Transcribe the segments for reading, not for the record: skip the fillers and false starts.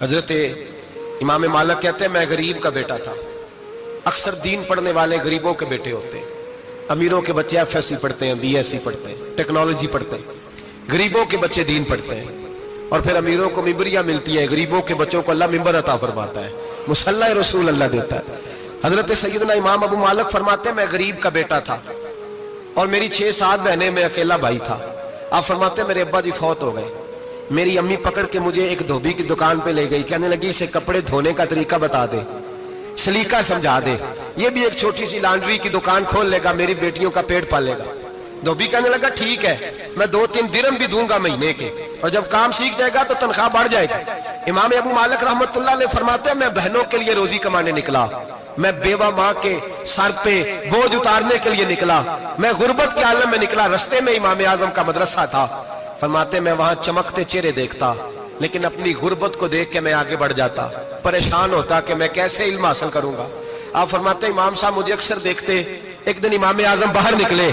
حضرت امام مالک کہتے ہیں میں غریب کا بیٹا تھا۔ اکثر دین پڑھنے والے غریبوں کے بیٹے ہوتے ہیں۔ امیروں کے بچے ایف ایس سی پڑھتے ہیں، بی ایس سی پڑھتے ہیں، ٹیکنالوجی پڑھتے ہیں۔ غریبوں کے بچے دین پڑھتے ہیں، اور پھر امیروں کو ممبریاں ملتی ہیں، غریبوں کے بچوں کو اللہ ممبر عطا فرماتا ہے، مصلی رسول اللہ دیتا ہے۔ حضرت سیدنا امام ابو مالک فرماتے ہیں میں غریب کا بیٹا تھا اور میری 6-7 بہنیں، میں اکیلا بھائی تھا۔ آپ فرماتے ہیں میرے ابا جی فوت ہو گئے۔ میری امی پکڑ کے مجھے ایک دھوبی کی دکان پہ لے گئی، کہنے لگی اسے کپڑے دھونے کا طریقہ بتا دے، سلیقہ سمجھا دے، یہ بھی ایک چھوٹی سی لانڈری کی دکان کھول لے گا، میری بیٹیوں کا پیٹ پالے گا۔ دھوبی کہنے لگا ٹھیک ہے، میں 2-3 درہم بھی دوں گا مہینے کے، اور جب کام سیکھ جائے گا تو تنخواہ بڑھ جائے گا۔ امام ابو مالک رحمت اللہ علیہ فرماتے ہیں میں بہنوں کے لیے روزی کمانے نکلا، میں بیوہ ماں کے سر پہ بوجھ اتارنے کے لیے نکلا، میں غربت کے عالم میں نکلا۔ رستے میں امام اعظم کا مدرسہ تھا، فرماتے میں وہاں چمکتے چہرے دیکھتا، لیکن اپنی غربت کو دیکھ کے میں آگے بڑھ جاتا، پریشان ہوتا کہ میں کیسے علم حاصل کروں گا۔ آپ فرماتے امام صاحب مجھے اکثر دیکھتے، ایک دن امام اعظم باہر نکلے،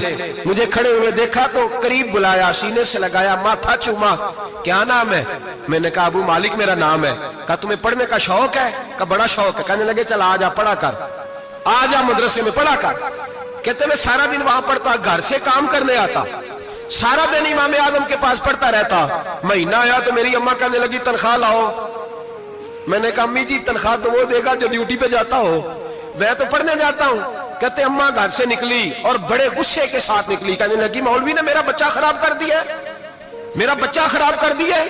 مجھے کھڑے ہوئے دیکھا تو قریب بلایا، سینے سے لگایا، ماتھا چوما، کیا نام ہے؟ میں نے کہا ابو مالک میرا نام ہے۔ کہا تمہیں پڑھنے کا شوق ہے؟ کہا بڑا شوق ہے۔ کہنے لگے چل آجا پڑھا کر، آجا مدرسے میں پڑھا کر۔ کہتے میں سارا دن وہاں پڑھتا، گھر سے کام کرنے آتا، سارا دن امام اعظم کے پاس پڑھتا رہتا۔ مہینہ آیا تو میری اماں کہنے لگی تنخواہ لاؤ۔ میں نے کہا امی جی تنخواہ تو وہ دے گا جو ڈیوٹی پہ جاتا ہو، میں تو پڑھنے جاتا ہوں۔ کہتے اماں گھر سے نکلی اور بڑے غصے کے ساتھ نکلی، کہنے لگی مولوی نے میرا بچہ خراب کر دیا، میرا بچہ خراب کر دیا۔